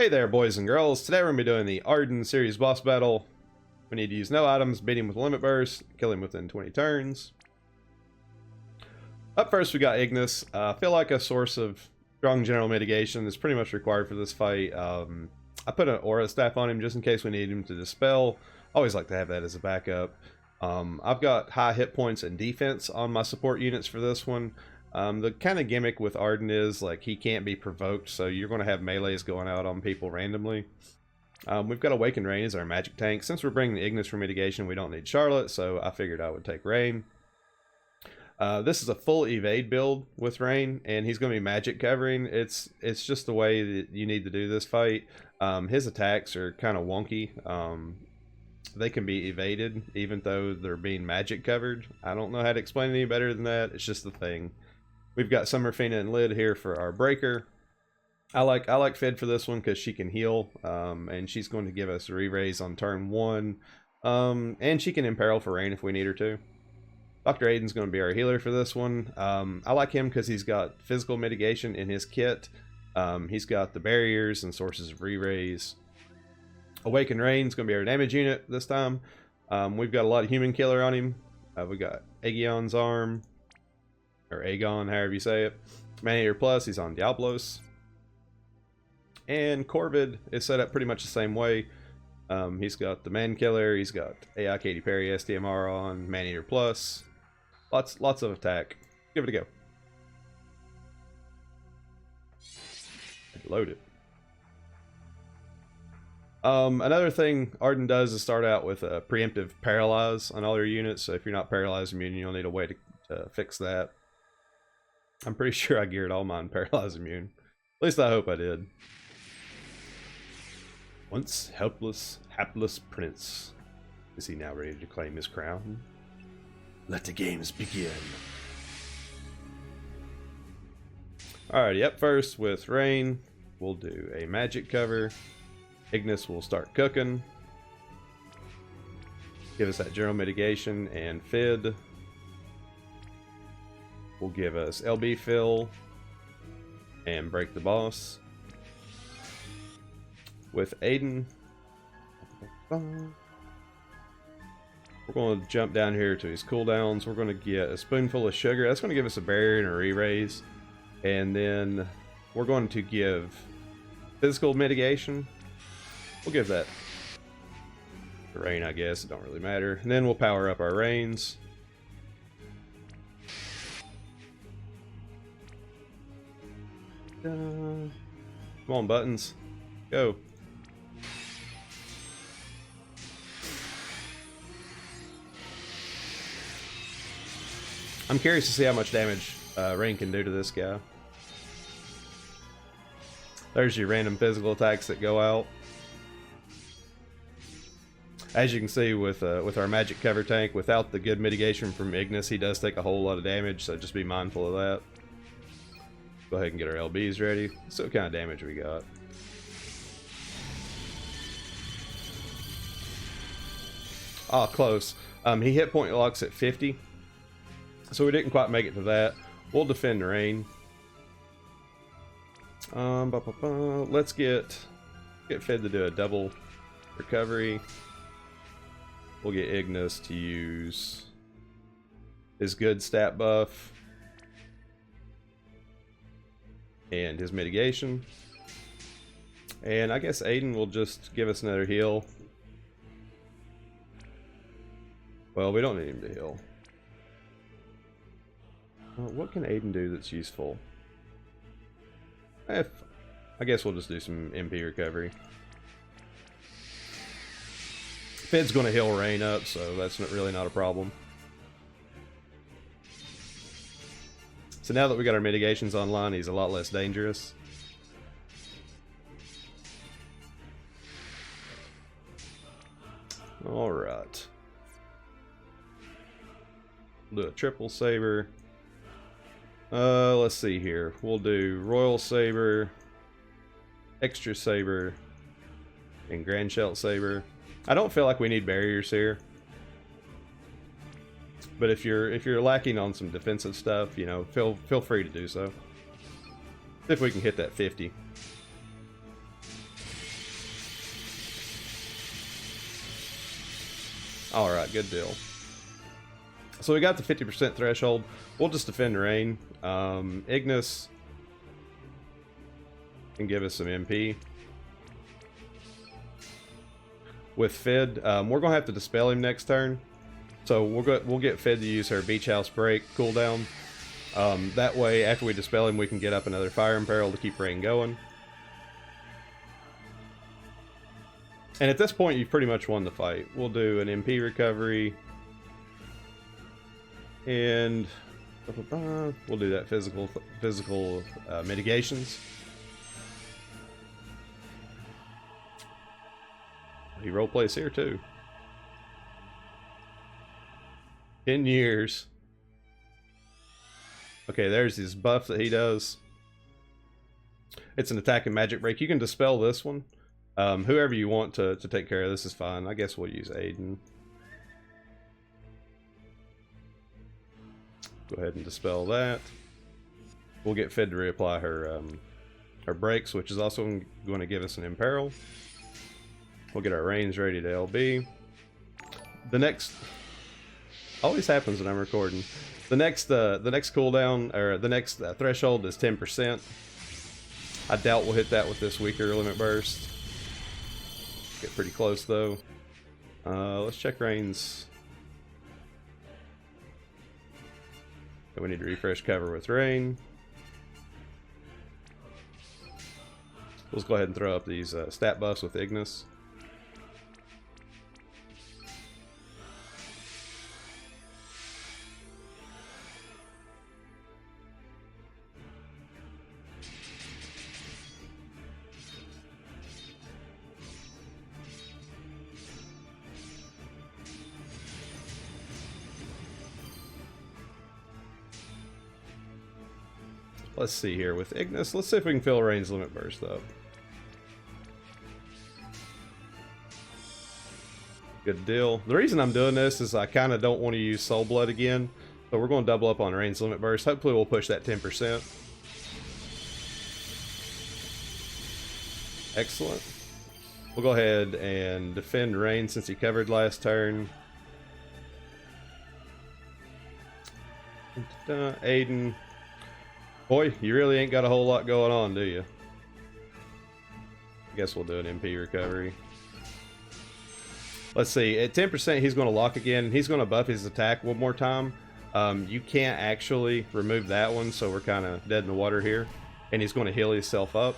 Hey there, boys and girls. Today we're going to be doing the Ardyn series boss battle. We need to use no items, beat him with limit burst, kill him within 20 turns. Up first we got Ignis. I feel like a source of strong general mitigation is pretty much required for this fight. I put an aura staff on him just in case we need him to dispel. Always like to have that as a backup. I've got high hit points and defense on my support units for this one. The kind of gimmick with Ardyn is like he can't be provoked, so you're going to have melees going out on people randomly. We've got Awakened Rain as our magic tank. Since we're bringing the Ignis for mitigation, we don't need Charlotte, so I figured I would take Rain. This is a full evade build with Rain, and he's going to be magic covering. It's just the way that you need to do this fight. His attacks are kind of wonky. They can be evaded even though they're being magic covered. I don't know how to explain it any better than that. It's just the thing. We've got Summerfina and Lid here for our breaker. I like Fid for this one because she can heal, and she's going to give us a re-raise on turn 1. And she can imperil for Rain if we need her to. Dr. Aiden's going to be our healer for this one. I like him because he's got physical mitigation in his kit. He's got the barriers and sources of re-raise. Awakened Rain's going to be our damage unit this time. We've got a lot of human killer on him. We got Aegon's arm, or Aegon, however you say it. Man-Eater Plus, he's on Diablos. And Corvid is set up pretty much the same way. He's got the Man Killer, he's got AI Katy Perry STMR on, Man-Eater Plus. Lots of attack. Give it a go. Load it. Another thing Ardyn does is start out with a preemptive paralyze on all your units, so if you're not paralyzed immune, you'll need a way to fix that. I'm pretty sure I geared all mine paralyze immune. At least I hope I did. Once helpless, hapless prince. Is he now ready to claim his crown? Let the games begin. Alrighty, up first with Rain, we'll do a magic cover. Ignis will start cooking. Give us that general mitigation, and Fid will give us LB fill and break the boss. With Aiden, we're going to jump down here to his cooldowns. We're going to get a spoonful of sugar. That's going to give us a barrier and a re-raise. And then we're going to give physical mitigation. We'll give that to Rain, I guess. It don't really matter. And then we'll power up our Rains. Come on, buttons. Go. I'm curious to see how much damage Rain can do to this guy. There's your random physical attacks that go out. As you can see with our magic cover tank, without the good mitigation from Ignis, he does take a whole lot of damage, so just be mindful of that. Go ahead and get our LBs ready. So what kind of damage we got? Ah, close. He hit point locks at 50. So we didn't quite make it to that. We'll defend Rain. Let's get Fed to do a double recovery. We'll get Ignis to use his good stat buff and his mitigation. And I guess Aiden will just give us another heal. Well, we don't need him to heal. What can Aiden do that's useful? I guess we'll just do some MP recovery. Fed's going to heal Rain up, so that's really not a problem. So now that we got our mitigations online, he's a lot less dangerous. Alright. We'll do a triple saber. Let's see here. We'll do Royal Saber, Extra Saber, and Grand Shelt Saber. I don't feel like we need barriers here. But if you're lacking on some defensive stuff, you know, feel free to do so. See if we can hit that 50. Alright, good deal. So we got the 50% threshold. We'll just defend Rain. Ignis can give us some MP. With Fid, we're going to have to dispel him next turn. So we'll get Fid to use her Beach House Break cooldown. That way, after we dispel him, we can get up another Fire Imperil to keep Rain going. And at this point, you've pretty much won the fight. We'll do an MP recovery. And we'll do that physical mitigations. He roleplays here too. 10 years. Okay, there's his buff that he does. It's an attack and magic break. You can dispel this one. Whoever you want to take care of this is fine. I guess we'll use Ardyn. Go ahead and dispel that. We'll get Fed to reapply her breaks, which is also going to give us an Imperil. We'll get our range ready to LB. The next always happens when I'm recording. The next cooldown, or the next threshold is 10%. I doubt we'll hit that with this weaker limit burst. Get pretty close though. Let's check Rain's. We need to refresh cover with Rain. Let's go ahead and throw up these stat buffs with Ignis. Let's see here with Ignis. Let's see if we can fill Rain's limit burst up. Good deal. The reason I'm doing this is I kind of don't want to use Soul Blood again. So we're going to double up on Rain's limit burst. Hopefully we'll push that 10%. Excellent. We'll go ahead and defend Rain since he covered last turn. Ardyn. Boy, you really ain't got a whole lot going on, do you? I guess we'll do an MP recovery. Let's see. At 10%, he's going to lock again, and he's going to buff his attack one more time. You can't actually remove that one, so we're kind of dead in the water here. And he's going to heal himself up.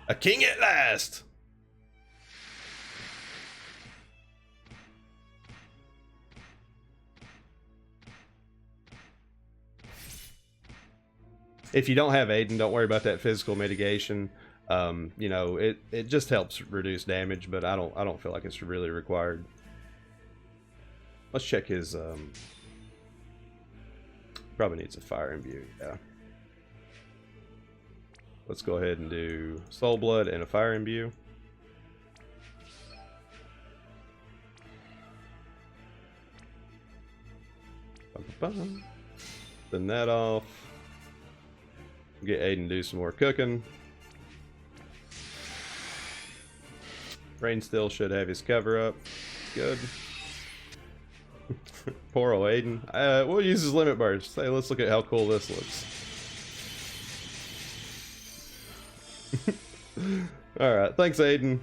A king at last! If you don't have Ardyn, don't worry about that physical mitigation. You know, it just helps reduce damage, but I don't feel like it's really required. Let's check his probably needs a fire imbue, yeah. Let's go ahead and do Soul Blood and a fire imbue. Then that off. Get Ardyn to do some more cooking. Rain still should have his cover up. Good. Poor old Ardyn. We'll use his limit burst. Hey, let's look at how cool this looks. Alright, thanks Ardyn.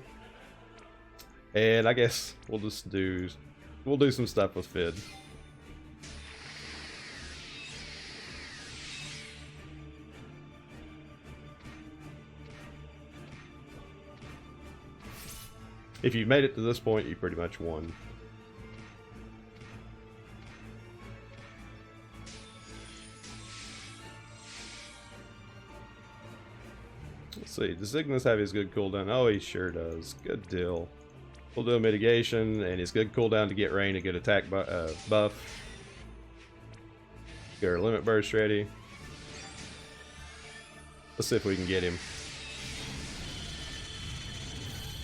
And I guess we'll do some stuff with Fid. If you've made it to this point, you pretty much won. Let's see, does Ignis have his good cooldown? Oh, he sure does. Good deal. We'll do a mitigation, and his good cooldown to get Rain a good attack buff. Get our limit burst ready. Let's see if we can get him.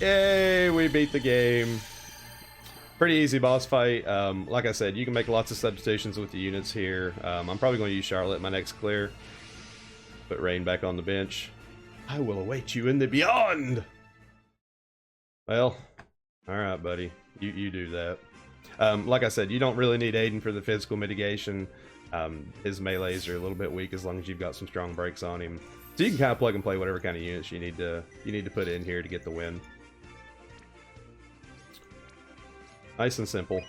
Yay, we beat the game. Pretty easy boss fight. Like I said, you can make lots of substitutions with the units here. I'm probably going to use Charlotte in my next clear. Put Rain back on the bench. I will await you in the beyond! Well, All right, buddy. You do that. Like I said, you don't really need Ardyn for the physical mitigation. His melees are a little bit weak as long as you've got some strong breaks on him. So you can kind of plug and play whatever kind of units you need to put in here to get the win. Nice and simple.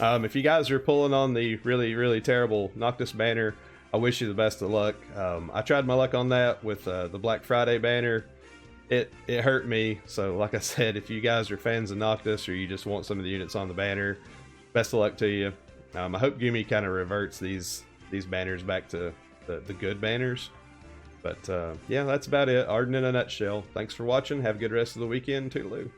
If you guys are pulling on the really terrible Noctis banner, I wish you the best of luck. I tried my luck on that with the Black Friday banner. It hurt me, so like I said, if you guys are fans of Noctis or you just want some of the units on the banner, best of luck to you. I hope Gumi kind of reverts these banners back to the good banners. But yeah, that's about it. Ardyn in a nutshell. Thanks for watching. Have a good rest of the weekend. Toodaloo.